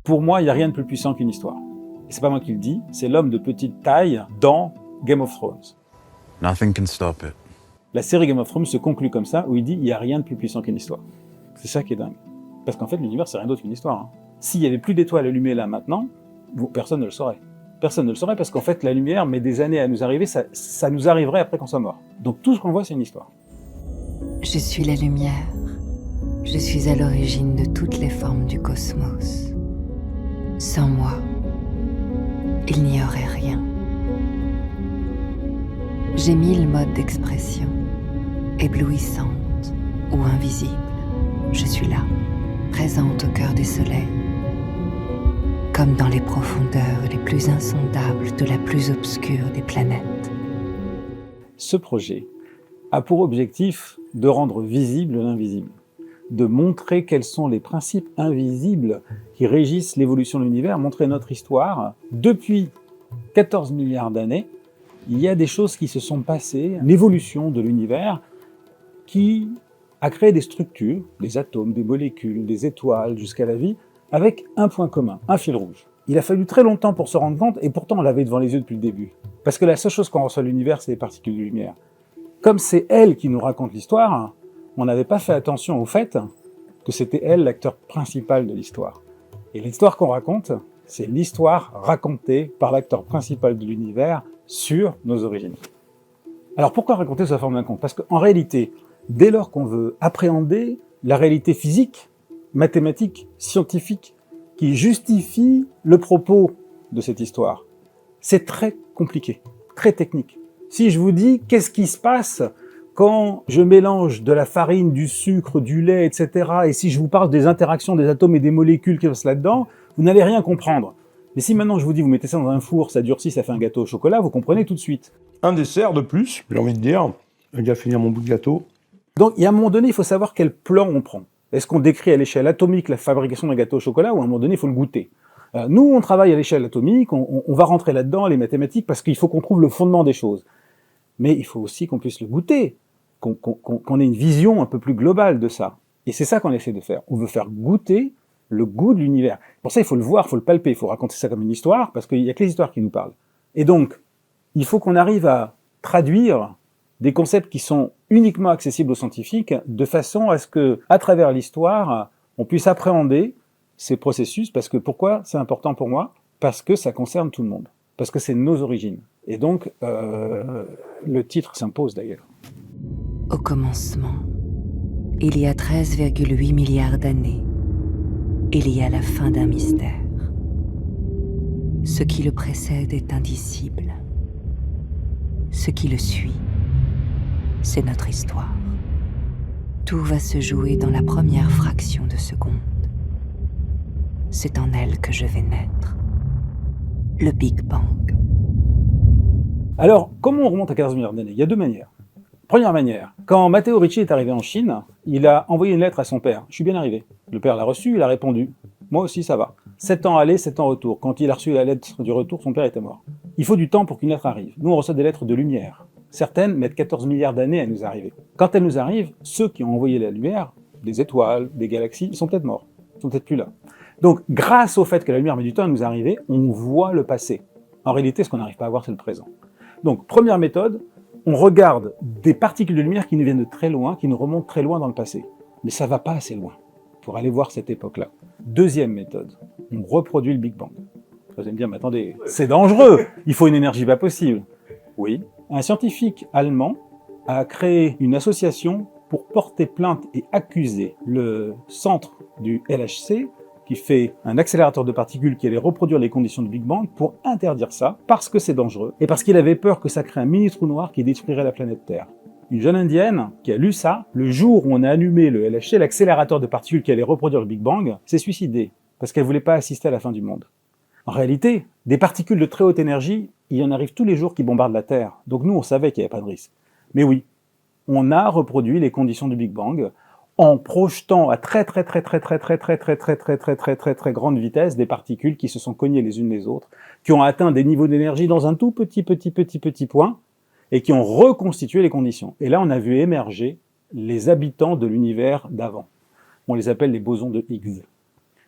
Pour moi, il n'y a rien de plus puissant qu'une histoire. Et c'est pas moi qui le dis, c'est l'homme de petite taille dans Game of Thrones. Nothing can stop it. La série Game of Thrones se conclut comme ça, où il dit il n'y a rien de plus puissant qu'une histoire. C'est ça qui est dingue. Parce qu'en fait, l'univers, c'est rien d'autre qu'une histoire. Hein. S'il y avait plus d'étoiles allumées là maintenant, personne ne le saurait. Personne ne le saurait parce qu'en fait, la lumière met des années à nous arriver, ça nous arriverait après qu'on soit mort. Donc tout ce qu'on voit, c'est une histoire. Je suis la lumière. Je suis à l'origine de toutes les formes du cosmos. Sans moi, il n'y aurait rien. J'ai 1000 modes d'expression, éblouissante ou invisible. Je suis là, présente au cœur des soleils, comme dans les profondeurs les plus insondables de la plus obscure des planètes. Ce projet a pour objectif de rendre visible l'invisible, de montrer quels sont les principes invisibles qui régissent l'évolution de l'univers, montrer notre histoire. Depuis 14 milliards d'années, il y a des choses qui se sont passées, l'évolution de l'univers qui a créé des structures, des atomes, des molécules, des étoiles, jusqu'à la vie, avec un point commun, un fil rouge. Il a fallu très longtemps pour se rendre compte, et pourtant on l'avait devant les yeux depuis le début. Parce que la seule chose qu'on reçoit de l'univers, c'est les particules de lumière. Comme c'est elles qui nous racontent l'histoire, on n'avait pas fait attention au fait que c'était elle l'acteur principal de l'histoire. Et l'histoire qu'on raconte, c'est l'histoire racontée par l'acteur principal de l'univers sur nos origines. Alors pourquoi raconter sous la forme d'un conte? Parce qu'en réalité, dès lors qu'on veut appréhender la réalité physique, mathématique, scientifique, qui justifie le propos de cette histoire, c'est très compliqué, très technique. Si je vous dis qu'est-ce qui se passe quand je mélange de la farine, du sucre, du lait, etc., et si je vous parle des interactions des atomes et des molécules qui passent là-dedans, vous n'allez rien comprendre. Mais si maintenant je vous dis, vous mettez ça dans un four, ça durcit, ça fait un gâteau au chocolat, vous comprenez tout de suite. Un dessert de plus, j'ai envie de dire. J'ai déjà finir mon bout de gâteau. Donc, il y a un moment donné, il faut savoir quel plan on prend. Est-ce qu'on décrit à l'échelle atomique la fabrication d'un gâteau au chocolat, ou à un moment donné, il faut le goûter? Nous, on travaille à l'échelle atomique, on va rentrer là-dedans, les mathématiques, parce qu'il faut qu'on trouve le fondement des choses. Mais il faut aussi qu'on puisse le goûter, qu'on ait une vision un peu plus globale de ça. Et c'est ça qu'on essaie de faire. On veut faire goûter le goût de l'univers. Pour ça, il faut le voir, il faut le palper, il faut raconter ça comme une histoire, parce qu'il n'y a que les histoires qui nous parlent. Et donc, il faut qu'on arrive à traduire des concepts qui sont uniquement accessibles aux scientifiques, de façon à ce que, à travers l'histoire, on puisse appréhender ces processus, parce que pourquoi c'est important pour moi? Parce que ça concerne tout le monde, parce que c'est nos origines. Et donc, le titre s'impose d'ailleurs. Au commencement, il y a 13,8 milliards d'années, il y a la fin d'un mystère. Ce qui le précède est indicible. Ce qui le suit, c'est notre histoire. Tout va se jouer dans la première fraction de seconde. C'est en elle que je vais naître. Le Big Bang. Alors, comment on remonte à 14 milliards d'années? Il y a deux manières. Première manière, quand Matteo Ricci est arrivé en Chine, il a envoyé une lettre à son père. Je suis bien arrivé. Le père l'a reçue, il a répondu. Moi aussi, ça va. 7 ans aller, 7 ans retour. Quand il a reçu la lettre du retour, son père était mort. Il faut du temps pour qu'une lettre arrive. Nous, on reçoit des lettres de lumière. Certaines mettent 14 milliards d'années à nous arriver. Quand elles nous arrivent, ceux qui ont envoyé la lumière, des étoiles, des galaxies, ils sont peut-être morts. Ils sont peut-être plus là. Donc, grâce au fait que la lumière met du temps à nous arriver, on voit le passé. En réalité, ce qu'on n'arrive pas à voir, c'est le présent. Donc, première méthode, on regarde des particules de lumière qui nous viennent de très loin, qui nous remontent très loin dans le passé. Mais ça va pas assez loin pour aller voir cette époque-là. Deuxième méthode, on reproduit le Big Bang. Vous allez me dire, mais attendez, c'est dangereux, il faut une énergie pas possible. Oui, un scientifique allemand a créé une association pour porter plainte et accuser le centre du LHC, qui fait un accélérateur de particules qui allait reproduire les conditions du Big Bang, pour interdire ça, parce que c'est dangereux, et parce qu'il avait peur que ça crée un mini-trou noir qui détruirait la planète Terre. Une jeune indienne qui a lu ça, le jour où on a allumé le LHC, l'accélérateur de particules qui allait reproduire le Big Bang, s'est suicidée, parce qu'elle voulait pas assister à la fin du monde. En réalité, des particules de très haute énergie, il y en arrive tous les jours qui bombardent la Terre, donc nous on savait qu'il n'y avait pas de risque. Mais oui, on a reproduit les conditions du Big Bang, en projetant à très grande vitesse des particules qui se sont cognées les unes les autres, qui ont atteint des niveaux d'énergie dans un tout petit point, et qui ont reconstitué les conditions. Et là, on a vu émerger les habitants de l'univers d'avant. On les appelle les bosons de Higgs.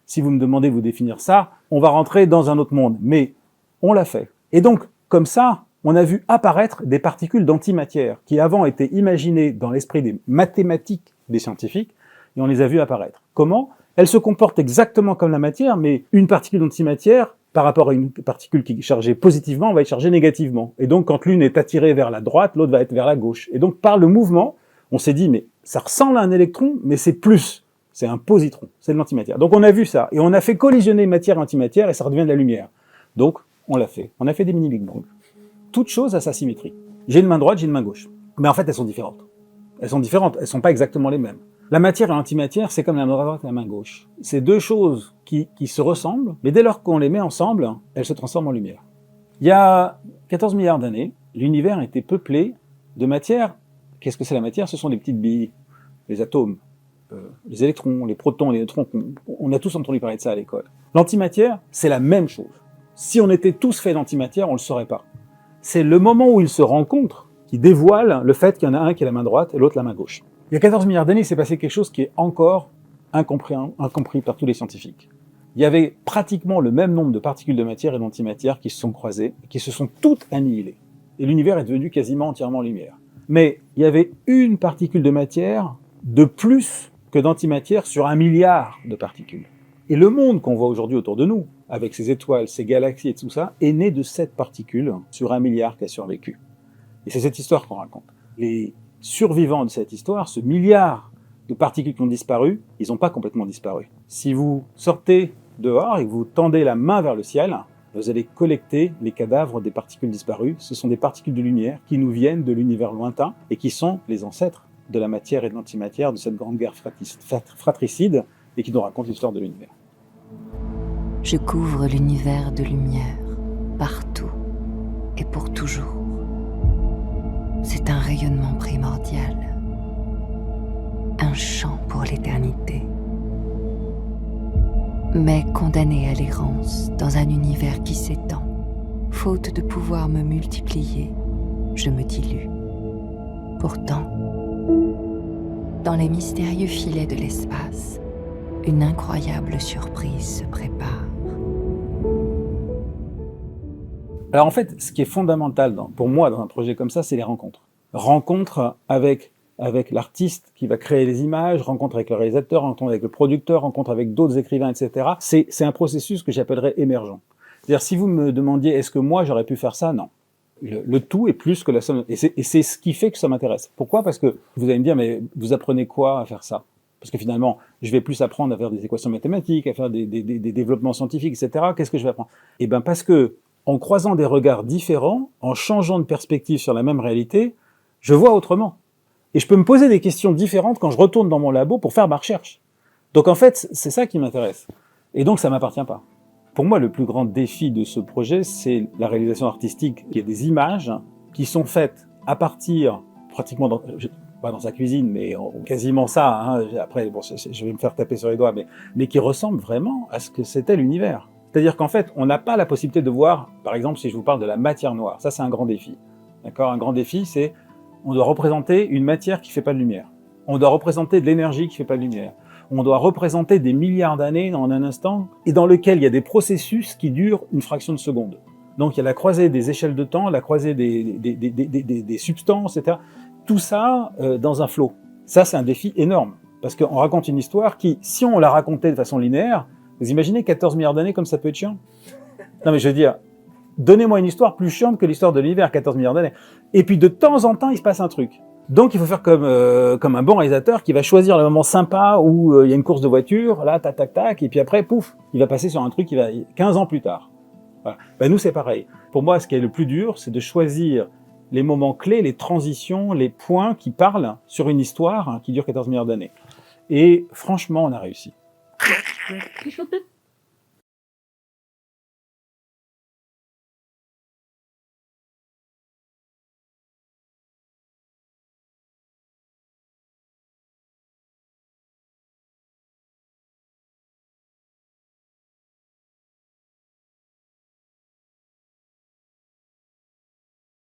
Si vous me demandez de vous définir ça, on va rentrer dans un autre monde. Mais on l'a fait. Et donc, comme ça, on a vu apparaître des particules d'antimatière qui avant étaient imaginées dans l'esprit des mathématiques des scientifiques, et on les a vues apparaître. Comment? Elles se comportent exactement comme la matière, mais une particule d'antimatière, par rapport à une particule qui est chargée positivement, va être chargée négativement. Et donc, quand l'une est attirée vers la droite, l'autre va être vers la gauche. Et donc, par le mouvement, on s'est dit, mais ça ressemble à un électron, mais c'est plus. C'est un positron, c'est de l'antimatière. Donc, on a vu ça. Et on a fait collisionner matière et antimatière, et ça redevient de la lumière. Donc, on l'a fait. On a fait des mini-Big Bang. Toute chose a sa symétrie. J'ai une main droite, j'ai une main gauche. Mais en fait, elles sont différentes. Elles sont pas exactement les mêmes. La matière et l'antimatière, c'est comme la main droite et la main gauche. C'est deux choses qui se ressemblent, mais dès lors qu'on les met ensemble, elles se transforment en lumière. Il y a 14 milliards d'années, l'univers était peuplé de matière. Qu'est-ce que c'est la matière? Ce sont des petites billes, les atomes, les électrons, les protons, les neutrons. On a tous entendu parler de ça à l'école. L'antimatière, c'est la même chose. Si on était tous faits d'antimatière, on le saurait pas. C'est le moment où ils se rencontrent qui dévoile le fait qu'il y en a un qui a la main droite et l'autre la main gauche. Il y a 14 milliards d'années, il s'est passé quelque chose qui est encore incompris par tous les scientifiques. Il y avait pratiquement le même nombre de particules de matière et d'antimatière qui se sont croisées et qui se sont toutes annihilées. Et l'univers est devenu quasiment entièrement lumière. Mais il y avait une particule de matière de plus que d'antimatière sur 1 milliard de particules. Et le monde qu'on voit aujourd'hui autour de nous, avec ses étoiles, ses galaxies et tout ça, est né de cette particule sur 1 milliard qui a survécu. Et c'est cette histoire qu'on raconte. Les survivants de cette histoire, ce milliard de particules qui ont disparu, ils n'ont pas complètement disparu. Si vous sortez dehors et que vous tendez la main vers le ciel, vous allez collecter les cadavres des particules disparues. Ce sont des particules de lumière qui nous viennent de l'univers lointain et qui sont les ancêtres de la matière et de l'antimatière, de cette grande guerre fratricide et qui nous racontent l'histoire de l'univers. Je couvre l'univers de lumière, partout et pour toujours. C'est un rayonnement primordial, un chant pour l'éternité. Mais condamné à l'errance dans un univers qui s'étend, faute de pouvoir me multiplier, je me dilue. Pourtant, dans les mystérieux filets de l'espace, une incroyable surprise se prépare. Alors en fait, ce qui est fondamental pour moi dans un projet comme ça, c'est les rencontres. Rencontres avec l'artiste qui va créer les images, rencontre avec le réalisateur, rencontre avec le producteur, rencontre avec d'autres écrivains, etc. C'est un processus que j'appellerais émergent. C'est-à-dire, si vous me demandiez est-ce que moi j'aurais pu faire ça, non. Le tout est plus que la somme. Et c'est ce qui fait que ça m'intéresse. Pourquoi? Parce que vous allez me dire, mais vous apprenez quoi à faire ça? Parce que finalement, je vais plus apprendre à faire des équations mathématiques, à faire des développements scientifiques, etc. Qu'est-ce que je vais apprendre? Eh bien, parce que en croisant des regards différents, en changeant de perspective sur la même réalité, je vois autrement. Et je peux me poser des questions différentes quand je retourne dans mon labo pour faire ma recherche. Donc en fait, c'est ça qui m'intéresse. Et donc ça m'appartient pas. Pour moi, le plus grand défi de ce projet, c'est la réalisation artistique. Il y a des images qui sont faites à partir, pratiquement, pas dans sa cuisine, mais quasiment ça. Hein. Après, bon, je vais me faire taper sur les doigts, mais qui ressemblent vraiment à ce que c'était l'univers. C'est-à-dire qu'en fait, on n'a pas la possibilité de voir, par exemple, si je vous parle de la matière noire. Ça, c'est un grand défi. D'accord? Un grand défi, c'est on doit représenter une matière qui ne fait pas de lumière. On doit représenter de l'énergie qui ne fait pas de lumière. On doit représenter des milliards d'années en un instant, et dans lequel il y a des processus qui durent une fraction de seconde. Donc il y a la croisée des échelles de temps, la croisée des substances, etc. Tout ça dans un flot. Ça, c'est un défi énorme. Parce qu'on raconte une histoire qui, si on la racontait de façon linéaire, vous imaginez 14 milliards d'années comme ça peut être chiant? Non mais je veux dire, donnez-moi une histoire plus chiante que l'histoire de l'univers, 14 milliards d'années. Et puis de temps en temps, il se passe un truc. Donc il faut faire comme un bon réalisateur qui va choisir le moment sympa où il y a une course de voiture, là, tac, tac, tac, et puis après, pouf, il va passer sur un truc qui va 15 ans plus tard. Voilà. Ben, nous, c'est pareil. Pour moi, ce qui est le plus dur, c'est de choisir les moments clés, les transitions, les points qui parlent sur une histoire qui dure 14 milliards d'années. Et franchement, on a réussi.